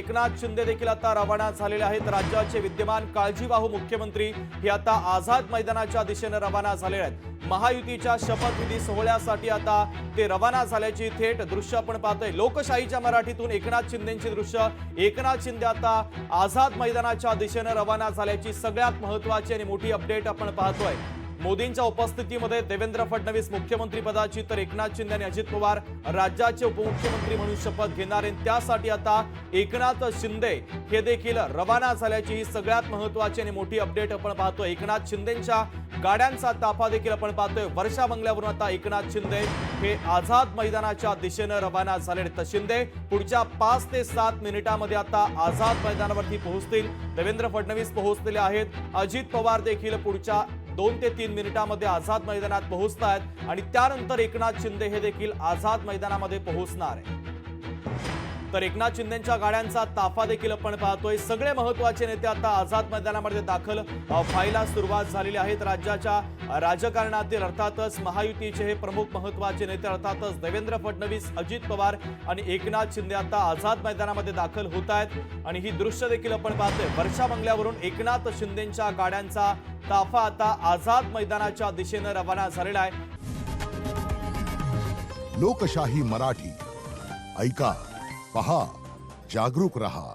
एकनाथ शिंदे देखील आता रवाना झालेले आहेत। राज्याचे विद्यमान काळजीवाहू मुख्यमंत्री हे आता आझाद मैदानाच्या दिशेने रवाना झालेले आहेत। महायुतीच्या शपथविधी सोहळ्यासाठी आता ते रवाना झाल्याची थेट दृश्य आपण पाहतोय। लोकशाहीच्या मराठीतून एकनाथ शिंदेंची दृश्य। एकनाथ शिंदे आता आझाद मैदानाच्या दिशेने रवाना झाल्याची सगळ्यात महत्त्वाची आणि मोठी अपडेट आपण पाहतोय। मोदींच्या उपस्थितीमध्ये देवेंद्र फडणवीस मुख्यमंत्री पदाची तर एकनाथ शिंदे आणि अजित पवार राज्याचे उपमुख्यमंत्री म्हणून शपथ घेणार आहेत। त्यासाठी आता एकनाथ शिंदे हे देखील रवाना झाल्याची ही सगळ्यात महत्त्वाची आणि मोठी अपडेट आपण पाहतोय। एकनाथ शिंदेंच्या गाड्यांचा ताफा देखील आपण पाहतोय। वर्षा बंगल्यावरून आता एकनाथ शिंदे हे आझाद मैदानाच्या दिशेने रवाना झाले आहेत। तर शिंदे पुढच्या 5 ते 7 मिनिटांमध्ये आता आझाद मैदानावरती पोहोचतील। देवेंद्र फडणवीस पोहोचलेले आहेत। अजित पवार देखील पुढच्या 2 ते 3 मिनिटांमध्ये आझाद मैदानात पोहोचतात आणि त्यानंतर एकनाथ शिंदे हे देखील आझाद मैदानामध्ये पोहोचणार आहे। तर एकनाथ शिंदेंच्या गाड्यांचा ताफा देखील आपण पाहतोय। सगळे महत्त्वाचे नेते आता आझाद मैदानामध्ये दाखल व्हायला सुरुवात झालेली आहे। राज्याच्या राजकारणातील अर्थातच महायुतीचे हे प्रमुख महत्त्वाचे नेते अर्थातच देवेंद्र फडणवीस, अजित पवार आणि एकनाथ शिंदे आता आझाद मैदानामध्ये दाखल होत आहेत आणि ही दृश्य देखील आपण पाहतोय। वर्षा बंगल्यावरून एकनाथ शिंदेंच्या गाड्यांचा ताफा आता आझाद मैदानाच्या दिशेने रवाना झालेला आहे। लोकशाही मराठी ऐका, पहा, जागरूक रहा।